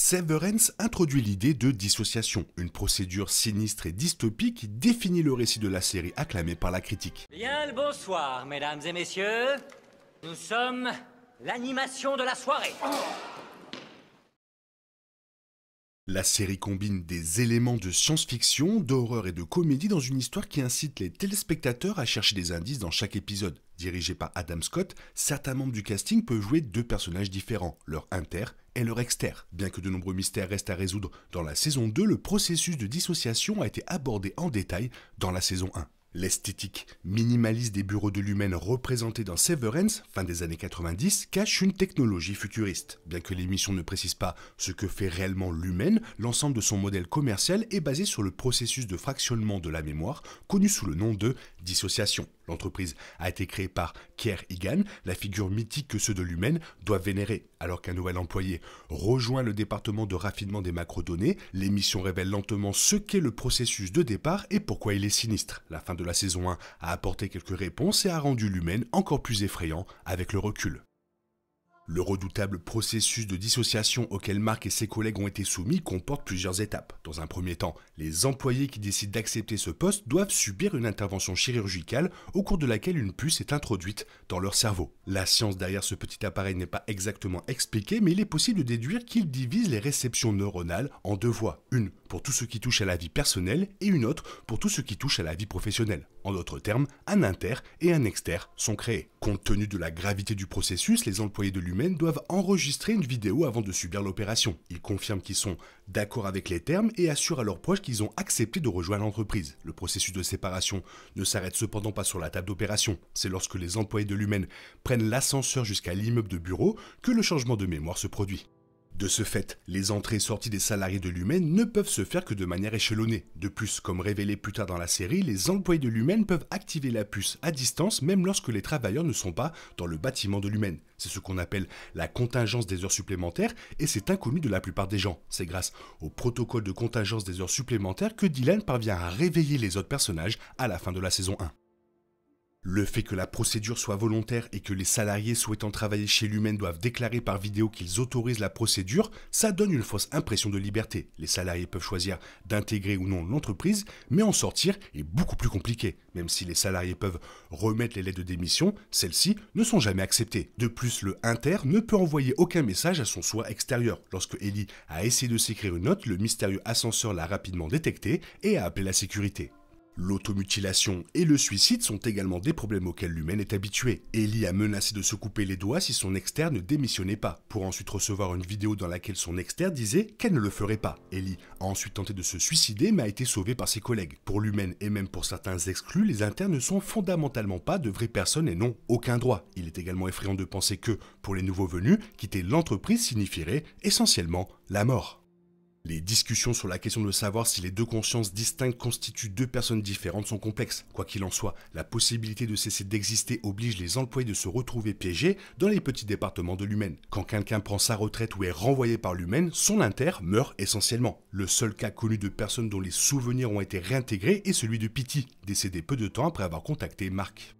Severance introduit l'idée de dissociation, une procédure sinistre et dystopique qui définit le récit de la série acclamée par la critique. Bien le bonsoir, mesdames et messieurs. Nous sommes l'animation de la soirée. La série combine des éléments de science-fiction, d'horreur et de comédie dans une histoire qui incite les téléspectateurs à chercher des indices dans chaque épisode. Dirigé par Adam Scott, certains membres du casting peuvent jouer deux personnages différents, leur inter et leur exter. Bien que de nombreux mystères restent à résoudre dans la saison 2, le processus de dissociation a été abordé en détail dans la saison 1. L'esthétique minimaliste des bureaux de l'Humaine représentés dans Severance, fin des années 90, cache une technologie futuriste. Bien que l'émission ne précise pas ce que fait réellement l'Humaine, l'ensemble de son modèle commercial est basé sur le processus de fractionnement de la mémoire, connu sous le nom de dissociation. L'entreprise a été créée par Kier Egan, la figure mythique que ceux de l'Humaine doivent vénérer. Alors qu'un nouvel employé rejoint le département de raffinement des macrodonnées, l'émission révèle lentement ce qu'est le processus de départ et pourquoi il est sinistre. La fin de la saison 1 a apporté quelques réponses et a rendu l'Humaine encore plus effrayant avec le recul. Le redoutable processus de dissociation auquel Mark et ses collègues ont été soumis comporte plusieurs étapes. Dans un premier temps, les employés qui décident d'accepter ce poste doivent subir une intervention chirurgicale au cours de laquelle une puce est introduite dans leur cerveau. La science derrière ce petit appareil n'est pas exactement expliquée, mais il est possible de déduire qu'il divise les réceptions neuronales en deux voies. Une pour tout ce qui touche à la vie personnelle et une autre pour tout ce qui touche à la vie professionnelle. En d'autres termes, un inter et un exter sont créés. Compte tenu de la gravité du processus, les employés de l'Humaine doivent enregistrer une vidéo avant de subir l'opération. Ils confirment qu'ils sont d'accord avec les termes et assurent à leurs proches qu'ils ont accepté de rejoindre l'entreprise. Le processus de séparation ne s'arrête cependant pas sur la table d'opération. C'est lorsque les employés de l'Humaine prennent l'ascenseur jusqu'à l'immeuble de bureau que le changement de mémoire se produit. De ce fait, les entrées et sorties des salariés de l'Humaine ne peuvent se faire que de manière échelonnée. De plus, comme révélé plus tard dans la série, les employés de l'Humaine peuvent activer la puce à distance même lorsque les travailleurs ne sont pas dans le bâtiment de l'Humaine. C'est ce qu'on appelle la contingence des heures supplémentaires et c'est inconnu de la plupart des gens. C'est grâce au protocole de contingence des heures supplémentaires que Dylan parvient à réveiller les autres personnages à la fin de la saison 1. Le fait que la procédure soit volontaire et que les salariés souhaitant travailler chez l'Humaine doivent déclarer par vidéo qu'ils autorisent la procédure, ça donne une fausse impression de liberté. Les salariés peuvent choisir d'intégrer ou non l'entreprise, mais en sortir est beaucoup plus compliqué. Même si les salariés peuvent remettre les lettres de démission, celles-ci ne sont jamais acceptées. De plus, le inter ne peut envoyer aucun message à son soi extérieur. Lorsque Ellie a essayé de s'écrire une note, le mystérieux ascenseur l'a rapidement détecté et a appelé la sécurité. L'automutilation et le suicide sont également des problèmes auxquels l'Humaine est habituée. Ellie a menacé de se couper les doigts si son exter ne démissionnait pas, pour ensuite recevoir une vidéo dans laquelle son exter disait qu'elle ne le ferait pas. Ellie a ensuite tenté de se suicider mais a été sauvée par ses collègues. Pour l'Humaine et même pour certains exclus, les internes ne sont fondamentalement pas de vraies personnes et n'ont aucun droit. Il est également effrayant de penser que, pour les nouveaux venus, quitter l'entreprise signifierait essentiellement la mort. Les discussions sur la question de savoir si les deux consciences distinctes constituent deux personnes différentes sont complexes. Quoi qu'il en soit, la possibilité de cesser d'exister oblige les employés de se retrouver piégés dans les petits départements de l'Humaine. Quand quelqu'un prend sa retraite ou est renvoyé par l'Humaine, son inter meurt essentiellement. Le seul cas connu de personnes dont les souvenirs ont été réintégrés est celui de Petey, décédé peu de temps après avoir contacté Mark.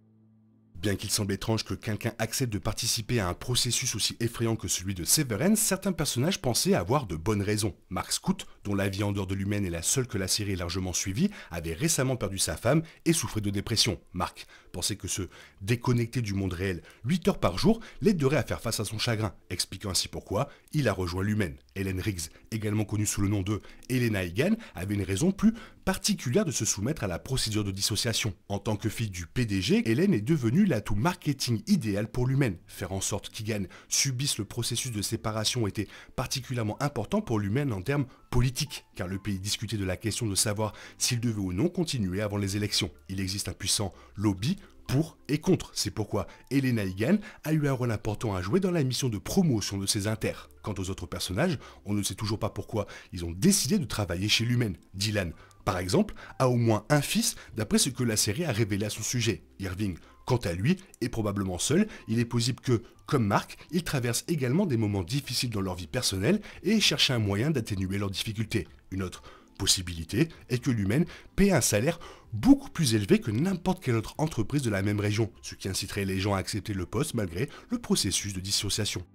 Bien qu'il semble étrange que quelqu'un accepte de participer à un processus aussi effrayant que celui de Severance, certains personnages pensaient avoir de bonnes raisons. Mark Scout, dont la vie en dehors de l'Humaine est la seule que la série ait largement suivie, avait récemment perdu sa femme et souffrait de dépression. Mark pensait que se déconnecter du monde réel 8 heures par jour l'aiderait à faire face à son chagrin, expliquant ainsi pourquoi il a rejoint l'Humaine. Helen Riggs, également connue sous le nom de Elena Egan, avait une raison plus particulière de se soumettre à la procédure de dissociation. En tant que fille du PDG, Helen est devenue l'atout marketing idéal pour l'Humaine. Faire en sorte qu'Egan subisse le processus de séparation était particulièrement important pour l'Humaine en termes politiques, car le pays discutait de la question de savoir s'il devait ou non continuer avant les élections. Il existe un puissant lobby pour et contre. C'est pourquoi Elena Egan a eu un rôle important à jouer dans la mission de promotion de ses inters. Quant aux autres personnages, on ne sait toujours pas pourquoi ils ont décidé de travailler chez l'Humaine. Dylan, par exemple, a au moins un fils d'après ce que la série a révélé à son sujet. Irving, quant à lui, est probablement seul. Il est possible que, comme Mark, ils traversent également des moments difficiles dans leur vie personnelle et cherchent un moyen d'atténuer leurs difficultés. Une autre possibilité est que l'Humaine paie un salaire beaucoup plus élevé que n'importe quelle autre entreprise de la même région, ce qui inciterait les gens à accepter le poste malgré le processus de dissociation.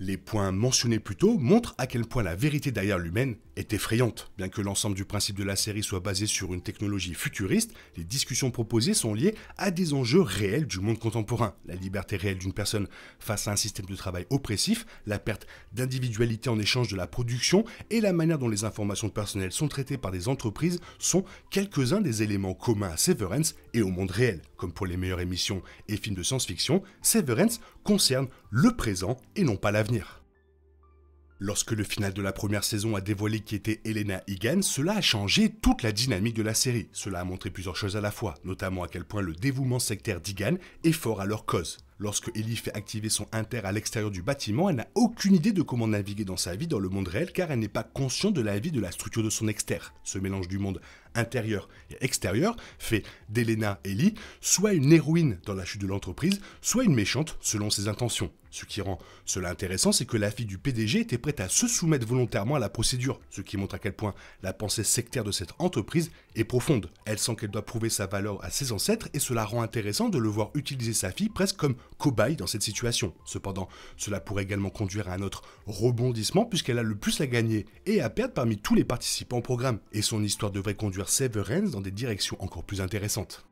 Les points mentionnés plus tôt montrent à quel point la vérité derrière l'humaine est effrayante. Bien que l'ensemble du principe de la série soit basé sur une technologie futuriste, les discussions proposées sont liées à des enjeux réels du monde contemporain. La liberté réelle d'une personne face à un système de travail oppressif, la perte d'individualité en échange de la production et la manière dont les informations personnelles sont traitées par des entreprises sont quelques-uns des éléments communs à Severance et au monde réel. Comme pour les meilleures émissions et films de science-fiction, Severance concerne le présent et non pas l'avenir. Lorsque le final de la première saison a dévoilé qui était Elena Egan, cela a changé toute la dynamique de la série. Cela a montré plusieurs choses à la fois, notamment à quel point le dévouement sectaire d'Egan est fort à leur cause. Lorsque Ellie fait activer son inter à l'extérieur du bâtiment, elle n'a aucune idée de comment naviguer dans sa vie dans le monde réel car elle n'est pas consciente de la vie de la structure de son exter. Ce mélange du monde intérieur et extérieur fait d'Elena Ellie soit une héroïne dans la chute de l'entreprise, soit une méchante selon ses intentions. Ce qui rend cela intéressant, c'est que la fille du PDG était prête à se soumettre volontairement à la procédure, ce qui montre à quel point la pensée sectaire de cette entreprise est profonde. Elle sent qu'elle doit prouver sa valeur à ses ancêtres et cela rend intéressant de le voir utiliser sa fille presque comme cobaye dans cette situation. Cependant, cela pourrait également conduire à un autre rebondissement puisqu'elle a le plus à gagner et à perdre parmi tous les participants au programme. Et son histoire devrait conduire Severance dans des directions encore plus intéressantes.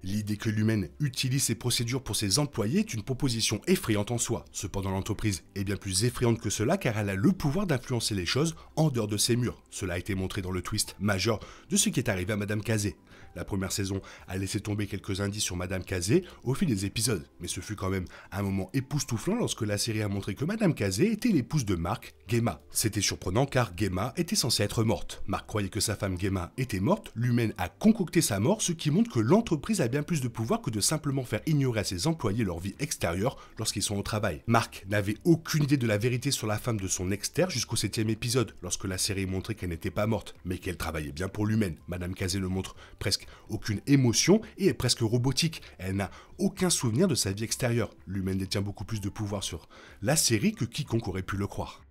L'idée que l'humaine utilise ces procédures pour ses employés est une proposition effrayante en soi. Cependant, l'entreprise est bien plus effrayante que cela car elle a le pouvoir d'influencer les choses en dehors de ses murs. Cela a été montré dans le twist majeur de ce qui est arrivé à Madame Kazé. La première saison a laissé tomber quelques indices sur Madame Kazé au fil des épisodes, mais ce fut quand même un moment époustouflant lorsque la série a montré que Madame Kazé était l'épouse de Mark, Gemma. C'était surprenant car Gemma était censée être morte. Mark croyait que sa femme Gemma était morte, l'humaine a concocté sa mort, ce qui montre que l'entreprise a bien plus de pouvoir que de simplement faire ignorer à ses employés leur vie extérieure lorsqu'ils sont au travail. Mark n'avait aucune idée de la vérité sur la femme de son exter jusqu'au 7e épisode, lorsque la série montrait qu'elle n'était pas morte, mais qu'elle travaillait bien pour l'humaine. Madame Kazé ne montre presque aucune émotion et est presque robotique. Elle n'a aucun souvenir de sa vie extérieure. L'humaine détient beaucoup plus de pouvoir sur la série que quiconque aurait pu le croire.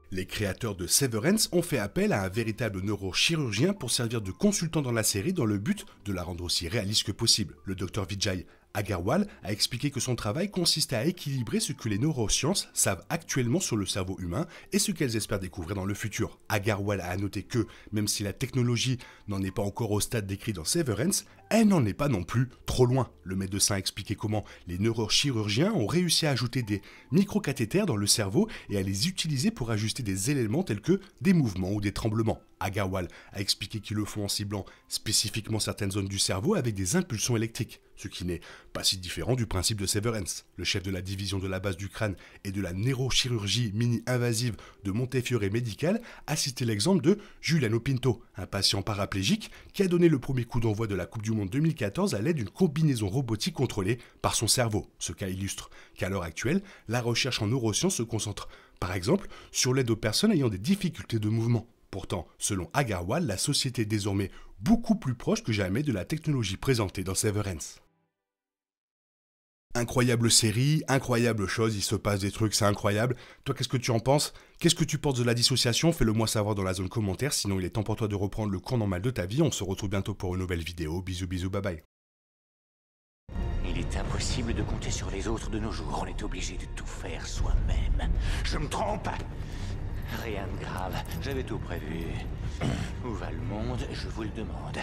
Les créateurs de Severance ont fait appel à un véritable neurochirurgien pour servir de consultant dans la série dans le but de la rendre aussi réaliste que possible. Le Dr Vijay Agarwal a expliqué que son travail consistait à équilibrer ce que les neurosciences savent actuellement sur le cerveau humain et ce qu'elles espèrent découvrir dans le futur. Agarwal a noté que, même si la technologie n'en est pas encore au stade décrit dans Severance, elle n'en est pas non plus trop loin. Le médecin a expliqué comment les neurochirurgiens ont réussi à ajouter des microcathéters dans le cerveau et à les utiliser pour ajuster des éléments tels que des mouvements ou des tremblements. Agarwal a expliqué qu'ils le font en ciblant spécifiquement certaines zones du cerveau avec des impulsions électriques, ce qui n'est pas si différent du principe de Severance. Le chef de la division de la base du crâne et de la neurochirurgie mini-invasive de Montefiore Medical a cité l'exemple de Giuliano Pinto, un patient paraplégique qui a donné le premier coup d'envoi de la Coupe du Monde 2014 à l'aide d'une combinaison robotique contrôlée par son cerveau. Ce cas illustre qu'à l'heure actuelle, la recherche en neurosciences se concentre, par exemple, sur l'aide aux personnes ayant des difficultés de mouvement. Pourtant, selon Agarwal, la société est désormais beaucoup plus proche que jamais de la technologie présentée dans Severance. Incroyable série, incroyable chose, il se passe des trucs, c'est incroyable. Toi, qu'est-ce que tu en penses? Qu'est-ce que tu penses de la dissociation? Fais-le moi savoir dans la zone commentaire, sinon il est temps pour toi de reprendre le cours normal de ta vie. On se retrouve bientôt pour une nouvelle vidéo. Bisous, bisous, bye bye. Il est impossible de compter sur les autres de nos jours, on est obligé de tout faire soi-même. Je me trompe? Rien de grave, j'avais tout prévu. Où va le monde, je vous le demande.